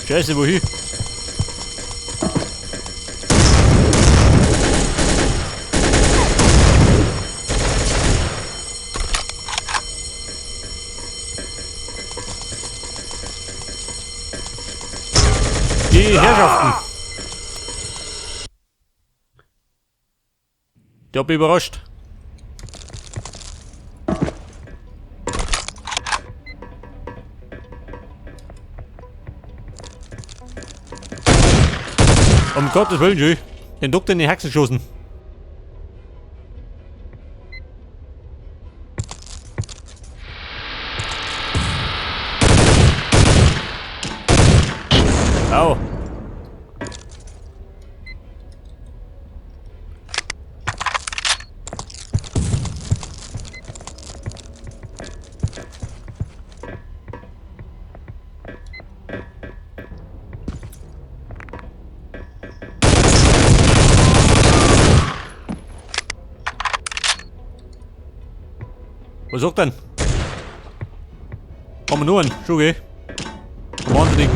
Scheiße, wohin? Die Herrschaften. Ich hab mich überrascht. Um Gottes Willen, Jö. Den Doktor in die Haxen geschossen. Au. Was sagt denn? Kommen wir nur an, schon geh. Wahnsinnig.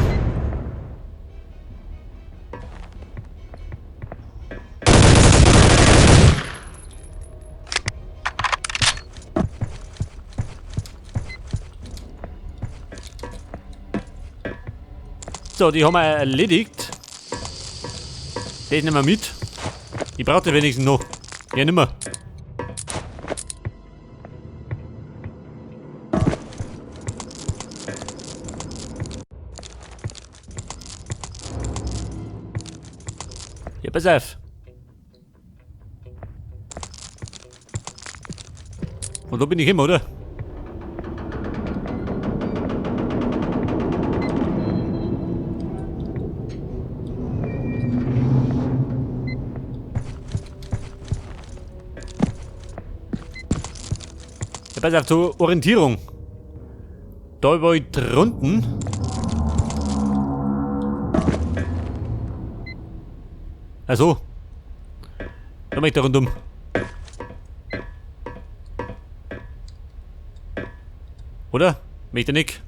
So, die haben wir erledigt. Den nehmen wir mit. Die braucht ihr wenigstens noch. Ja, nimmer. Ja, pass auf. Und da bin ich immer, oder? Ja, pass auf, zur Orientierung. Da war ich drunten. Also, da mach ich da rundum. Oder? Möchte nicht.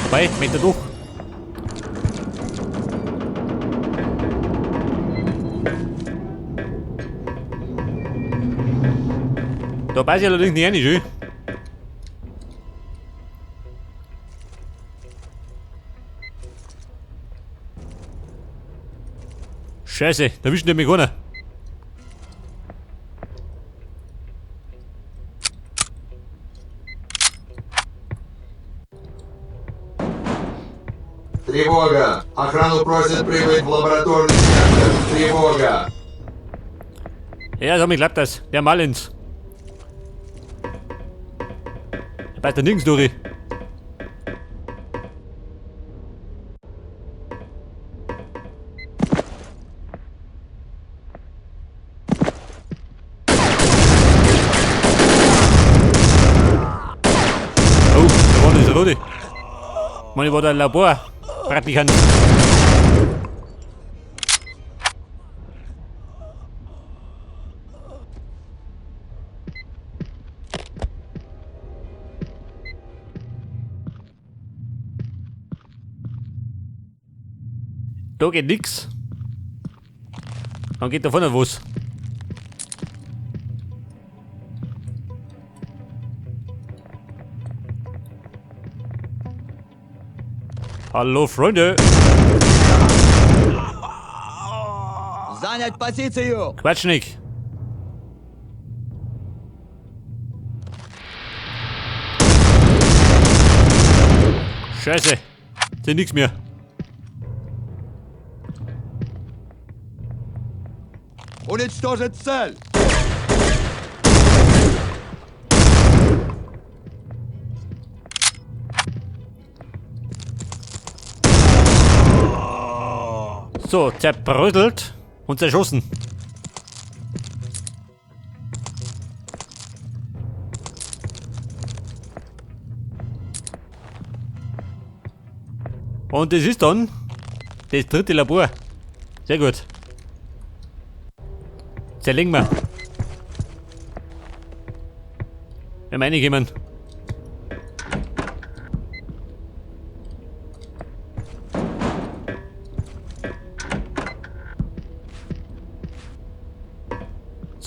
Vorbei, möchte durch. Da weiß ich allerdings nicht rein, schön. Scheiße, da erwischt mich keiner. Тревога! Охрану просят прибыть в лабораторный центр. Тревога! Ja, so, mir klappt das. Der Malins. Da passt da nirgends durch. Oh, da war das Rote. Ich meine, war der Laborpraktikant. Da geht nix. Dann geht da vorne was. Hallo Freunde. Занять позицию! Quatsch nicht. Scheiße. Sind nix mehr. Уничтожить цель! So, zerbröselt und zerschossen. Und das ist dann das dritte Labor. Sehr gut. Zerlegen wir. Wir reinkommen.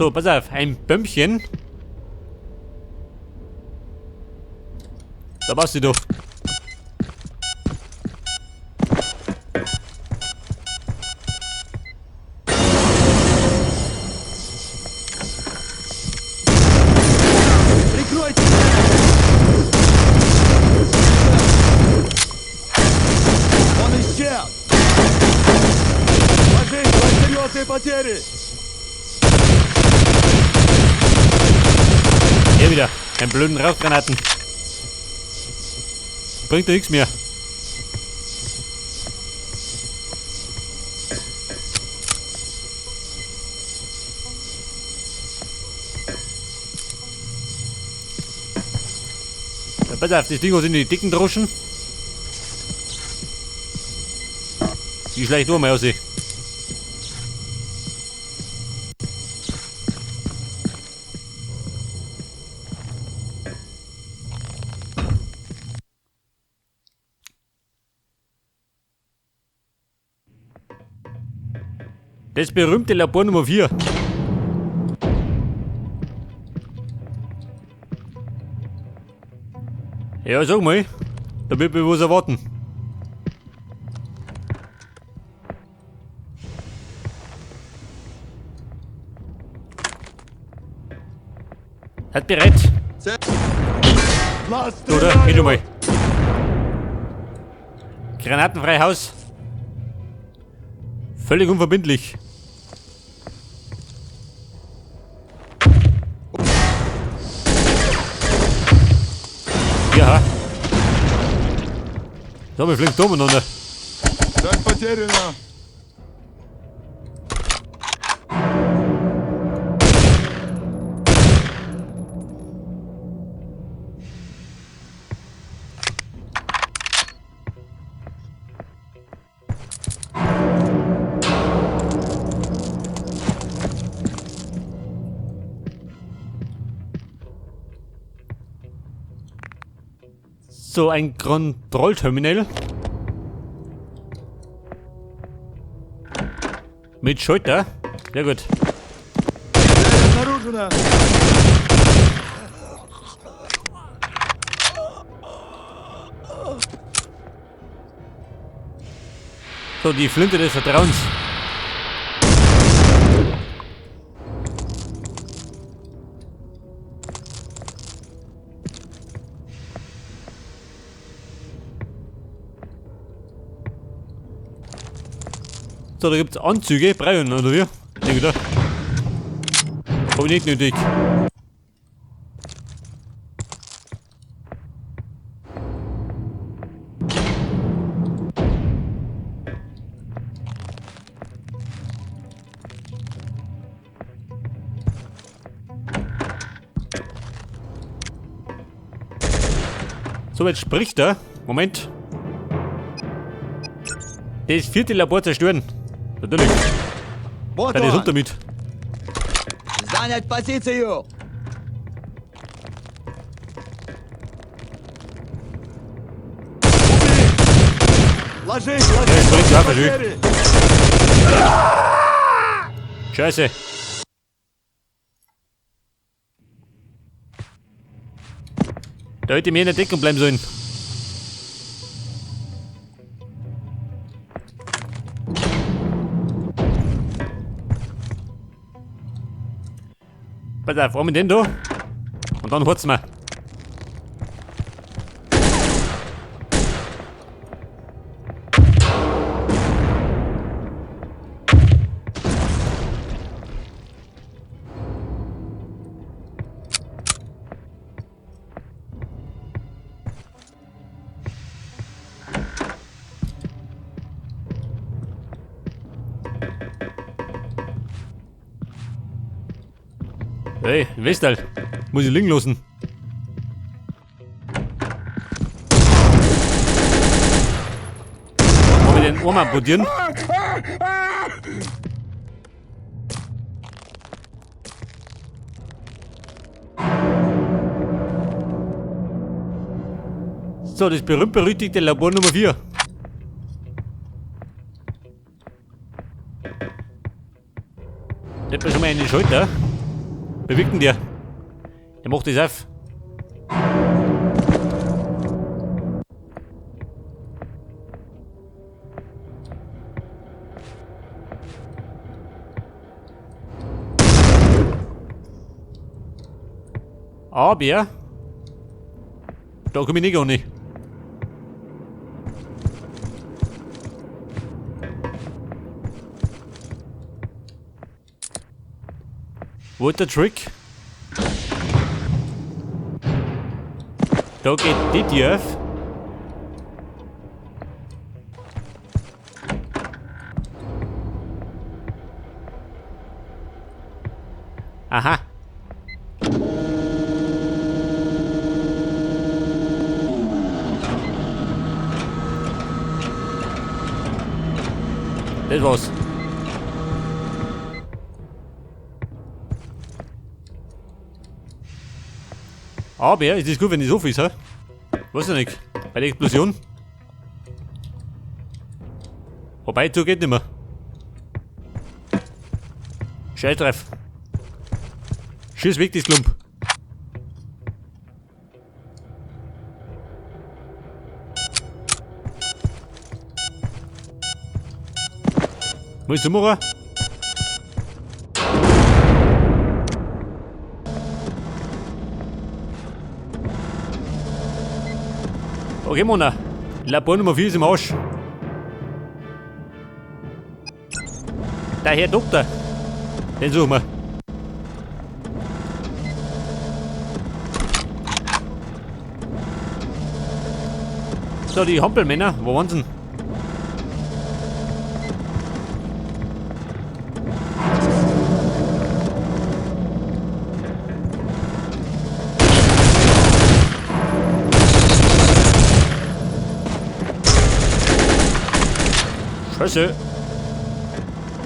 So, pass auf, ein Bömmchen. Da warst du doch. Прикройте! Он исчез! Ложись, серьезные потери! Hier wieder. Ein blöden Rauchgranaten. Bringt dir nichts mehr. Ja, pass auf, das Ding was in die dicken Droschen. Die schleicht nur mal aus. Das berühmte Labor Nummer 4. Ja, sag mal, da wird mir was erwarten. Halt bereit. Нас Oder? Geh du стреляют! mal. Granatenfrei Haus. Völlig unverbindlich. Ja. So, wir fliegen umeinander. Цель потеряна! So, ein Kontrollterminal. Mit Schalter. Sehr gut. Цель обнаружена! So, die Flinte des Vertrauens. So, da gibt's Anzüge, Breien oder wie? Nee, wieder. Hab ich nicht nötig. So, jetzt spricht er. Moment. Das vierte Labor zerstören. Natürlich. Вот Keine он! runter mit. Занять позицию! Ложись, Ja, ложись! ich bring die Waffe Потери! Scheiße. Da hätte ich mir in der Deckung bleiben sollen. Pass auf, einmal den da. Und dann holt's mir. Hey, Westal, muss ich liegen lassen. Arm amputieren. So, das berühmt-berüchtigte Labor Nummer 4. Nimmt man schon mal einen Schalter. Bewegt ihn der. Der macht das auf. Aber da komme ich nicht gar nicht. Wo ist der Trick? Da geht die Tür auf. Aha. Das war's. Aber ist es gut, wenn ich so viel habe? Weiß ich nicht. Bei der Explosion. Wobei, so geht nicht mehr. Scheiß drauf. Schieß weg, das Klump. Was du machen? Okay, Mona. Labor Nummer 4 ist im Arsch. Der Herr Doktor. Den suchen wir. So, die Hampelmänner. Wo waren sie denn? Scheiße.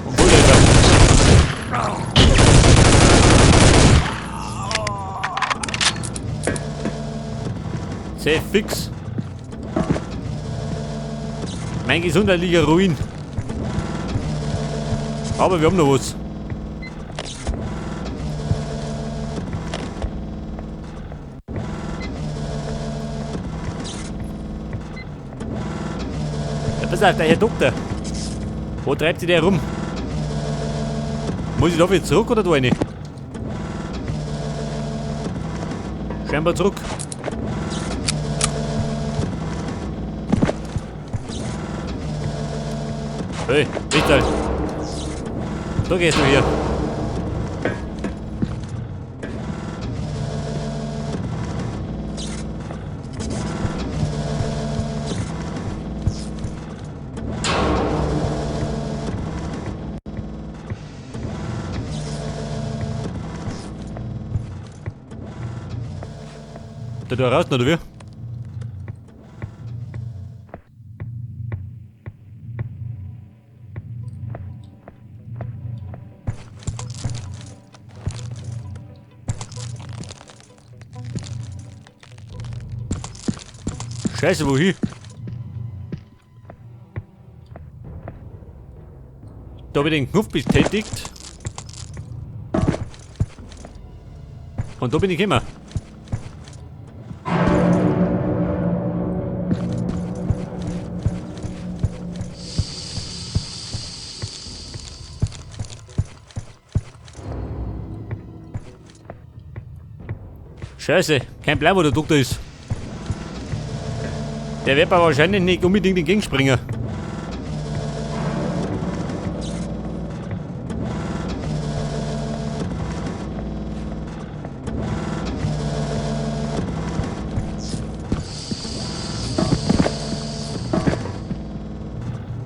Und wo ist er? Sehr fix. Mein gesundheitlicher Ruin. Aber wir haben noch was. Ja, pass auf, der Herr Doktor. Wo treibt sich der rum? Muss ich da wieder zurück oder da rein? Scheinbar zurück. Hey, Richard. So gehst du hier. Da raus, oder wie? Scheiße, wohin? Da habe ich den Knopf betätigt. Und da bin ich immer. Scheiße, kein Plan, wo der Doktor ist. Der wird aber wahrscheinlich nicht unbedingt entgegenspringen.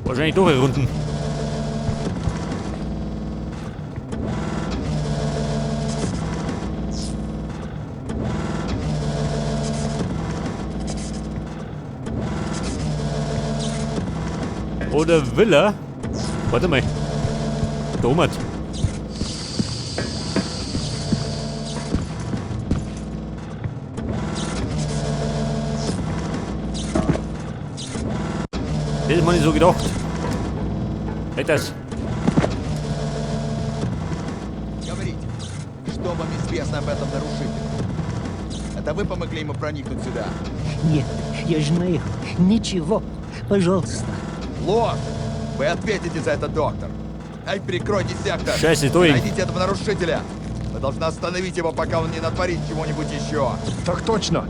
Wahrscheinlich doch eine Runden. Oder will er? Warte mal. Da oben. Das ist mir nicht so gedacht. Halt das. Говорите, что вам известно об этом нарушителе? Это вы помогли ему проникнуть сюда? Нет, я знаю. Ничего. Пожалуйста. Ложь! Вы ответите за это, доктор. Ай, прикройте сектор. Шесть, Туинг. Найдите этого нарушителя. Вы должны остановить его, пока он не натворит чего-нибудь еще. Так точно.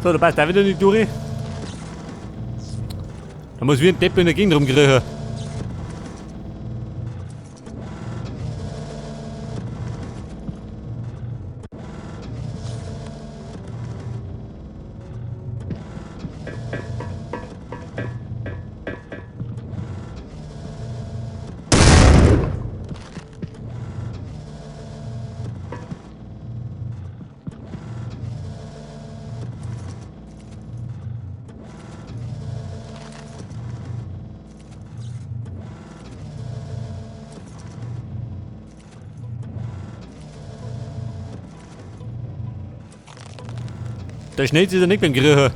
So, da passt auch wieder nicht durch. Da muss wie ein Depp in der Gegend rumkriechen. Der schnellt sich ja nicht beim Kriechen.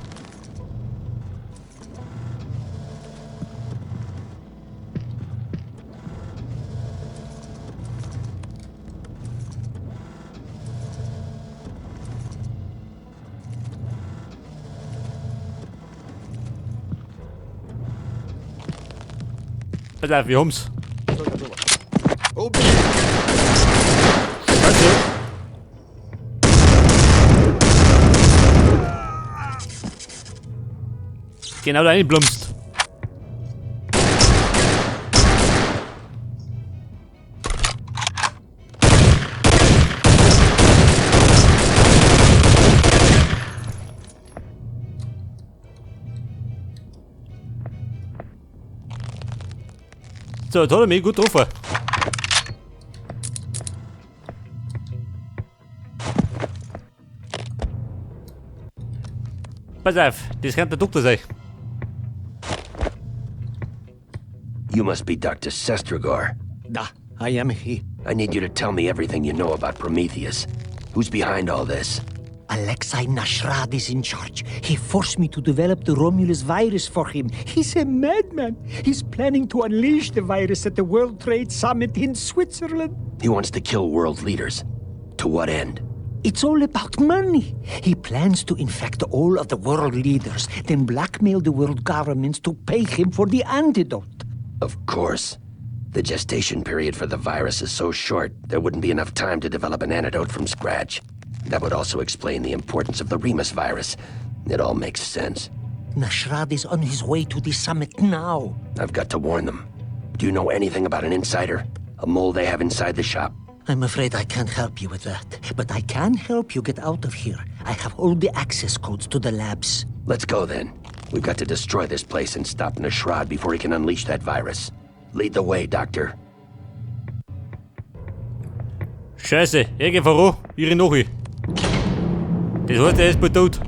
Pass auf, wir haben's. Что это было? Убей! Scheiße. Genau da reinplumpst. So, jetzt hat er mich gut getroffen. Pass auf, das kann der Doktor sein. You must be Dr. Sestragor. Da, I am he. I need you to tell me everything you know about Prometheus. Who's behind all this? Alexei Nashrad is in charge. He forced me to develop the Romulus virus for him. He's a madman. He's planning to unleash the virus at the World Trade Summit in Switzerland. He wants to kill world leaders. To what end? It's all about money. He plans to infect all of the world leaders, then blackmail the world governments to pay him for the antidote. Of course. The gestation period for the virus is so short, there wouldn't be enough time to develop an antidote from scratch. That would also explain the importance of the Remus virus. It all makes sense. Nashrad is on his way to the summit now. I've got to warn them. Do you know anything about an insider? A mole they have inside the shop? I'm afraid I can't help you with that, but I can help you get out of here. I have all the access codes to the labs. Let's go then. We've got to destroy this place and stop Nashrad before he can unleash that virus. Lead the way, Doctor. Scheiße, ich geh voran, ihre Nochi. Das heißt, er ist bald tot.